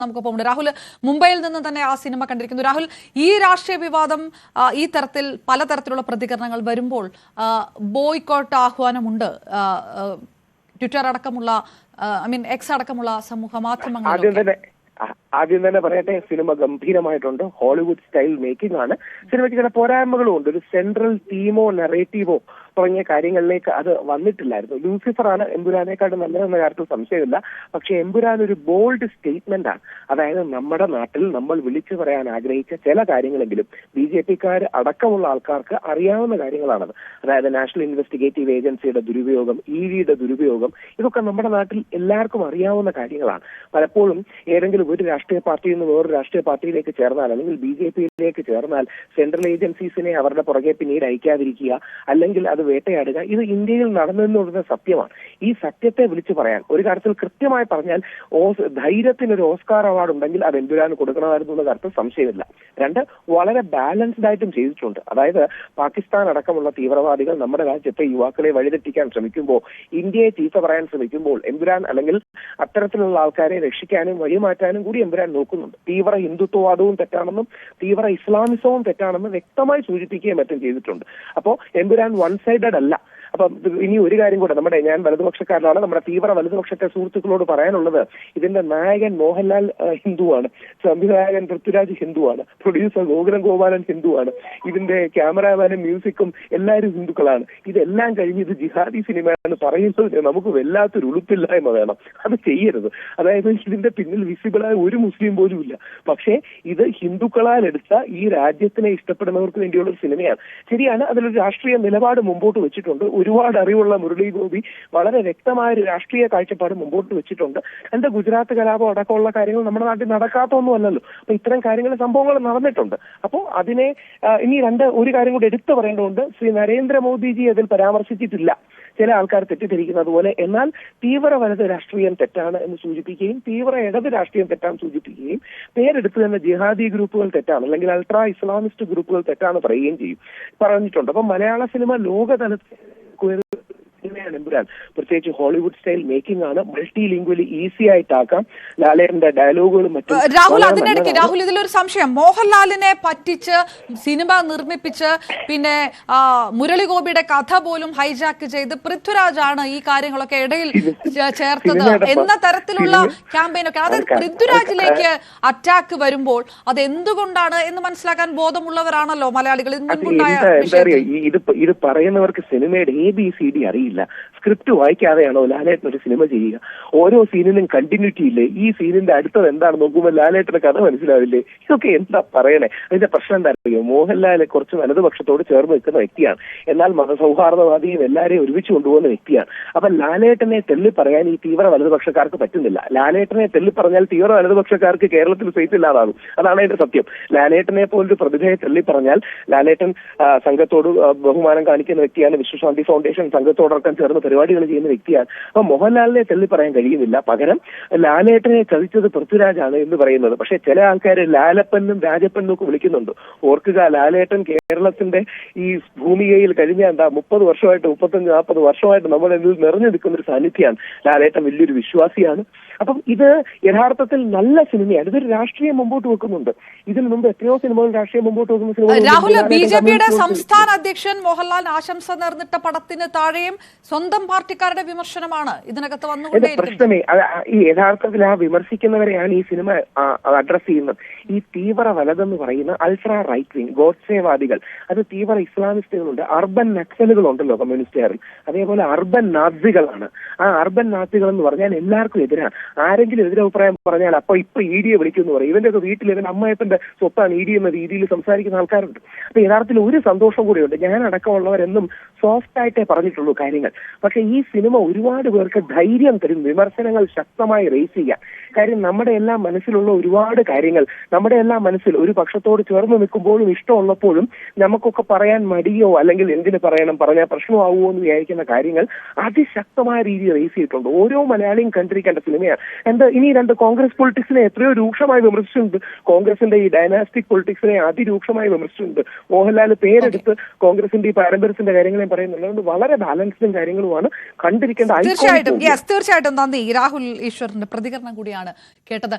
നമുക്കൊപ്പമുണ്ട് രാഹുൽ. മുംബൈയിൽ നിന്ന് തന്നെ ആ സിനിമ കണ്ടിരിക്കുന്നു. രാഹുൽ, ഈ രാഷ്ട്രീയ വിവാദം ഈ തരത്തിൽ പലതരത്തിലുള്ള പ്രതികരണങ്ങൾ വരുമ്പോൾ ബോയ്ക്കോട്ട് ആഹ്വാനമുണ്ട് ട്വിറ്റർ അടക്കമുള്ള എക്സ് അടക്കമുള്ള സമൂഹ മാധ്യമങ്ങൾ. ആദ്യം തന്നെ പറയട്ടെ, സിനിമ ഗംഭീരമായിട്ടുണ്ട്. ഹോളിവുഡ് സ്റ്റൈൽ മേക്കിംഗ് ആണ്. സിനിമയ്ക്ക് ചില പോരായ്മകളും ഉണ്ട്. ഒരു സെൻട്രൽ തീമോ നറേറ്റീവോ തുടങ്ങിയ കാര്യങ്ങളിലേക്ക് അത് വന്നിട്ടില്ലായിരുന്നു. ലൂസിഫർ ആണ് എമ്പുരാനേക്കാളും നല്ലതെന്ന കാര്യത്തിൽ സംശയമില്ല. പക്ഷെ എമ്പുരാൻ ഒരു ബോൾഡ് സ്റ്റേറ്റ്മെന്റ് ആണ്. അതായത് നമ്മുടെ നാട്ടിൽ നമ്മൾ വിളിച്ചു പറയാൻ ആഗ്രഹിച്ച ചില കാര്യങ്ങളെങ്കിലും BJP-ക്കാർ അടക്കമുള്ള ആൾക്കാർക്ക് അറിയാവുന്ന കാര്യങ്ങളാണത്. അതായത് നാഷണൽ ഇൻവെസ്റ്റിഗേറ്റീവ് ഏജൻസിയുടെ ദുരുപയോഗം, EDയുടെ ദുരുപയോഗം, ഇതൊക്കെ നമ്മുടെ നാട്ടിൽ എല്ലാവർക്കും അറിയാവുന്ന കാര്യങ്ങളാണ്. പലപ്പോഴും ഏതെങ്കിലും ഒരു രാഷ്ട്രീയ പാർട്ടിയിൽ നിന്ന് വേറൊരു രാഷ്ട്രീയ പാർട്ടിയിലേക്ക് ചേർന്നാൽ, അല്ലെങ്കിൽ BJP-യിലേക്ക് ചേർന്നാൽ സെൻട്രൽ ഏജൻസീസിനെ അവരുടെ പുറകെ പിന്നീട് അയക്കാതിരിക്കുക, അല്ലെങ്കിൽ അത് വേട്ടയാടുക, ഇത് ഇന്ത്യയിൽ നടന്നെന്നുള്ളത് സത്യമാണ്. ഈ സത്യത്തെ വിളിച്ചു പറയാൻ ഒരു കാര്യത്തിൽ കൃത്യമായി പറഞ്ഞാൽ ധൈര്യത്തിനൊരു ഓസ്കാർ അവാർഡ് ഉണ്ടെങ്കിൽ അത് എമ്പുരാന് കൊടുക്കണമായിരുന്നു എന്ന കാര്യത്തിൽ സംശയമില്ല. രണ്ട്, വളരെ ബാലൻസ്ഡ് ആയിട്ടും ചെയ്തിട്ടുണ്ട്. അതായത് പാകിസ്ഥാൻ അടക്കമുള്ള തീവ്രവാദികൾ നമ്മുടെ രാജ്യത്തെ യുവാക്കളെ വഴിതെറ്റിക്കാൻ ശ്രമിക്കുമ്പോൾ, ഇന്ത്യയെ ചീത്ത പറയാൻ ശ്രമിക്കുമ്പോൾ എമ്പുരാൻ അല്ലെങ്കിൽ അത്തരത്തിലുള്ള ആൾക്കാരെ രക്ഷിക്കാനും വഴിമാറ്റാനും കൂടി എമ്പുരാൻ നോക്കുന്നുണ്ട്. തീവ്ര ഹിന്ദുത്വവാദവും തെറ്റാണെന്നും തീവ്ര ഇസ്ലാമിസവും തെറ്റാണെന്നും വ്യക്തമായി സൂചിപ്പിക്കുകയും മറ്റും ചെയ്തിട്ടുണ്ട്. അപ്പോൾ എമ്പുരാൻ വൺ സൈഡഡ് അല്ല. അപ്പൊ ഇനി ഒരു കാര്യം കൂടെ, ഞാൻ വലതുപക്ഷക്കാരനാണ്, നമ്മുടെ തീവ്ര വലതുപക്ഷത്തെ സുഹൃത്തുക്കളോട് പറയാനുള്ളത്, ഇതിന്റെ നായകൻ മോഹൻലാൽ ഹിന്ദുവാണ്, സംവിധായകൻ പൃഥ്വിരാജ് ഹിന്ദുവാണ്, പ്രൊഡ്യൂസർ ഗോകുലം ഗോപാലൻ ഹിന്ദുവാണ്, ഇതിന്റെ ക്യാമറാമാനും മ്യൂസിക്കും എല്ലാവരും ഹിന്ദുക്കളാണ്. ഇതെല്ലാം കഴിഞ്ഞ് ഇത് ജിഹാദി സിനിമയാണ് പറയുന്നതിന് നമുക്ക് വല്ലാത്തൊരു ഉളുപ്പില്ലായ്മ വേണം. അത് ചെയ്യരുത്. അതായത് ഇതിന്റെ പിന്നിൽ വിസിബിളായ ഒരു മുസ്ലിം പോലും ഇല്ല. പക്ഷേ ഇത് ഹിന്ദുക്കളാൽ എടുത്ത ഈ രാജ്യത്തിനെ ഇഷ്ടപ്പെടുന്നവർക്ക് വേണ്ടിയുള്ള ഒരു സിനിമയാണ്. ശരിയാണ്, അതിലൊരു രാഷ്ട്രീയ നിലപാട് മുമ്പോട്ട് വെച്ചിട്ടുണ്ട്. ഒരുപാട് അറിവുള്ള മുരളി ഗോപി വളരെ വ്യക്തമായ ഒരു രാഷ്ട്രീയ കാഴ്ചപ്പാട് മുമ്പോട്ട് വെച്ചിട്ടുണ്ട്. എന്റെ ഗുജറാത്ത് കലാപം അടക്കമുള്ള കാര്യങ്ങൾ നമ്മുടെ നാട്ടിൽ നടക്കാത്തൊന്നും അല്ലല്ലോ. അപ്പൊ ഇത്തരം കാര്യങ്ങൾ, സംഭവങ്ങൾ നടന്നിട്ടുണ്ട്. അപ്പോൾ അതിനെ ഇനി ഒരു കാര്യം കൂടി എടുത്തു പറയേണ്ടതുണ്ട്. ശ്രീ നരേന്ദ്രമോദിജി അതിൽ പരാമർശിച്ചിട്ടില്ല, ചില ആൾക്കാർ തെറ്റിദ്ധരിക്കുന്നത് പോലെ. എന്നാൽ തീവ്ര വലത് രാഷ്ട്രീയം തെറ്റാണ് എന്ന് സൂചിപ്പിക്കുകയും തീവ്ര ഇടത് രാഷ്ട്രീയം തെറ്റാണ് സൂചിപ്പിക്കുകയും പേരെടുത്ത് തന്നെ ജിഹാദി ഗ്രൂപ്പുകൾ തെറ്റാണ്, അല്ലെങ്കിൽ അൾട്രാ ഇസ്ലാമിസ്റ്റ് ഗ്രൂപ്പുകൾ തെറ്റാണ് പറയുകയും പറഞ്ഞിട്ടുണ്ട്. അപ്പൊ മലയാള സിനിമ ലോകതലത്തിൽ സിനിമയാണ് എമ്പുരാൻ. പ്രത്യേകിച്ച് ഹോളിവുഡ് സ്റ്റൈൽ മേക്കിംഗ് ആണ്. മൾട്ടി ലിംഗ്വലി ഈസി ആയിട്ടാക്കാം. ലാലേട്ടന്റെ ഡയലോഗുകളും മറ്റും. രാഹുൽ, ഇതിലൊരു സംശയം. മോഹൻലാലിനെ പറ്റിച്ച് സിനിമ നിർമ്മിപ്പിച്ച് പിന്നെ മുരളി ഗോപിയുടെ കഥ പോലും ഹൈജാക്ക് ചെയ്ത് പൃഥ്വിരാജ് ആണ് ഈ കാര്യങ്ങളൊക്കെ ഇടയിൽ ചേർത്തത് എന്ന തരത്തിലുള്ള ക്യാമ്പയിനൊക്കെ. അതായത് പൃഥ്വിരാജിലേക്ക് അറ്റാക്ക് വരുമ്പോൾ അത് എന്തുകൊണ്ടാണ് എന്ന് മനസ്സിലാക്കാൻ ബോധമുള്ളവരാണല്ലോ മലയാളികൾ. ഇത് പറയുന്നവർക്ക് സിനിമയുടെ ABCD അറിയില്ല. സ്ക്രിപ്റ്റ് വായിക്കാതെയാണോ ലാലേട്ടൻ ഒരു സിനിമ ചെയ്യുക? ഓരോ സീനിനും കണ്ടിന്യൂറ്റി ഇല്ലേ? ഈ സീനിന്റെ അടുത്തത് എന്താണ് നോക്കുമ്പോൾ ലാലേട്ടന്റെ കഥ മനസ്സിലാവില്ലേ? ഇതൊക്കെ എന്താ പറയണേ? അതിന്റെ പ്രശ്നം എന്താ അറിയോ? മോഹൻലാൽ കുറച്ച് വലതുപക്ഷത്തോട് ചേർന്ന് നിൽക്കുന്ന വ്യക്തിയാണ്, എന്നാൽ മതസൗഹാർദ്ദവാദിയും എല്ലാവരെയും ഒരുമിച്ച് കൊണ്ടുപോകുന്ന വ്യക്തിയാണ്. അപ്പൊ ലാലേട്ടനെ തെള്ളി പറയാൻ ഈ തീവ്ര വലതുപക്ഷക്കാർക്ക് പറ്റുന്നില്ല. ലാലേട്ടനെ തെള്ളി പറഞ്ഞാൽ തീവ്ര വലതുപക്ഷക്കാർക്ക് കേരളത്തിൽ ഫേസ് ഇല്ലാതാകും. അതാണ് അതിന്റെ സത്യം. ലാലേട്ടനെ പോലൊരു പ്രതിഭയെ തെള്ളി പറഞ്ഞാൽ, ലാലേട്ടൻ സംഘത്തോട് ബഹുമാനം കാണിക്കുന്ന വ്യക്തിയാണ്, വിശ്വശാന്തി ഫൗണ്ടേഷൻ സംഘത്തോടൊപ്പം ചേർന്ന് പരിപാടികൾ ചെയ്യുന്ന വ്യക്തിയാണ്. അപ്പൊ മോഹൻലാലിനെ തെള്ളി പറയാൻ കഴിയുന്നില്ല. പകരം ലാലേട്ടനെ ചതിച്ചത് പൃഥ്വിരാജാണ് എന്ന് പറയുന്നത്. പക്ഷെ ചില ആൾക്കാർ ലാലപ്പനും രാജപ്പനും ഒക്കെ വിളിക്കുന്നുണ്ട്. ഓർക്കുക, ലാലേട്ടൻ കേരളത്തിന്റെ ഈ ഭൂമികയിൽ കഴിഞ്ഞ 30 വർഷമായിട്ട് 35-40 വർഷമായിട്ട് നമ്മുടെ നിറഞ്ഞു നിൽക്കുന്ന ഒരു സാന്നിധ്യമാണ്. ലാലേട്ടൻ വലിയൊരു വിശ്വാസിയാണ്. അപ്പം ഇത് യഥാർത്ഥത്തിൽ നല്ല സിനിമയാണ്. ഇതൊരു രാഷ്ട്രീയം മുമ്പോട്ട് വെക്കുന്നുണ്ട്. ഇതിനു മുമ്പ് എത്രയോ സിനിമകൾ രാഷ്ട്രീയം മുമ്പോട്ട് വെക്കുന്ന സിനിമകൾ. രാഹുൽ, BJP-യുടെ സംസ്ഥാന അധ്യക്ഷൻ മോഹൻലാൽ ആശംസ നേർന്നിട്ട പടത്തിന് താഴെയും സ്വന്തം പാർട്ടിക്കാരുടെ വിമർശനമാണ് ഇതിനകത്ത് വന്നുകൊണ്ടേയിരിക്കുന്നത്. ഈ യഥാർത്ഥത്തിൽ ആ വിമർശിക്കുന്നവരെയാണ് ഈ സിനിമ അഡ്രസ് ചെയ്യുന്നത്. ഈ തീവ്ര വലതെന്ന് പറയുന്ന അൾട്രാ റൈറ്റ് വിങ് ഗോഡ്സേവാദികൾ, അത് തീവ്ര ഇസ്ലാമിസ്റ്റുകളുണ്ട്, അർബൻ നക്സലുകളുണ്ടല്ലോ കമ്മ്യൂണിസ്റ്റുകാരിൽ, അതേപോലെ അർബൻ നാസികളാണ്. ആ അർബൻ നാസികൾ എന്ന് പറഞ്ഞാൽ എല്ലാവർക്കും എതിരാണ്. ആരെങ്കിലും എതിരഭിപ്രായം പറഞ്ഞാൽ ഇപ്പൊ EDയെ വിളിക്കുമെന്ന് പറയും. ഇവന്റെ ഒക്കെ വീട്ടിൽ ഇവന്റെ അമ്മയപ്പന്റെ സ്വത്താണ് ED എന്ന രീതിയിൽ സംസാരിക്കുന്ന ആൾക്കാരുണ്ട്. അപ്പൊ യഥാർത്ഥത്തിൽ ഒരു സന്തോഷം കൂടിയുണ്ട്. ഞാൻ അടക്കമുള്ളവരെന്നും സോഫ്റ്റ് ആയിട്ടേ പറഞ്ഞിട്ടുള്ളൂ കാര്യങ്ങൾ. പക്ഷെ ഈ സിനിമ ഒരുപാട് പേർക്ക് ധൈര്യം തരും വിമർശനങ്ങൾ ശക്തമായി റേസ് ചെയ്യാൻ. കാര്യം നമ്മുടെ എല്ലാം മനസ്സിലുള്ള ഒരുപാട് കാര്യങ്ങൾ, നമ്മുടെ എല്ലാം മനസ്സിൽ ഒരു പക്ഷത്തോട് ചേർന്ന് നിൽക്കുമ്പോഴും ഇഷ്ടമുള്ളപ്പോഴും നമുക്കൊക്കെ പറയാൻ മടിയോ അല്ലെങ്കിൽ എന്തിനു പറയണം, പറഞ്ഞാൽ പ്രശ്നമാവുമോ എന്ന് വിചാരിക്കുന്ന കാര്യങ്ങൾ അതിശക്തമായ രീതിയിൽ റേസ് ചെയ്തിട്ടുണ്ട്. ഓരോ മലയാളിയും കണ്ടിരിക്കേണ്ട സിനിമയാണ്. ഇനി 2 കോൺഗ്രസ് പൊളിറ്റിക്സിനെ എത്രയോ രൂക്ഷമായി വിമർശിച്ചിട്ടുണ്ട്. കോൺഗ്രസിന്റെ ഈ ഡൈനാസ്റ്റിക് പൊളിറ്റിക്സിനെ അതിരൂക്ഷമായി വിമർശിച്ചിട്ടുണ്ട്. മോഹൻലാൽ പേരെടുത്ത് കോൺഗ്രസിന്റെ ഈ പാരമ്പര്യത്തിന്റെ കാര്യങ്ങളെയും പറയുന്നുണ്ട്. അതുകൊണ്ട് വളരെ ബാലൻസ്ഡും കാര്യങ്ങളുമാണ് കണ്ടിരിക്കേണ്ട. തീർച്ചയായിട്ടും നന്ദി. രാഹുൽ ഈശ്വറിന്റെ പ്രതികരണം കൂടിയാണ് കേട്ടത്.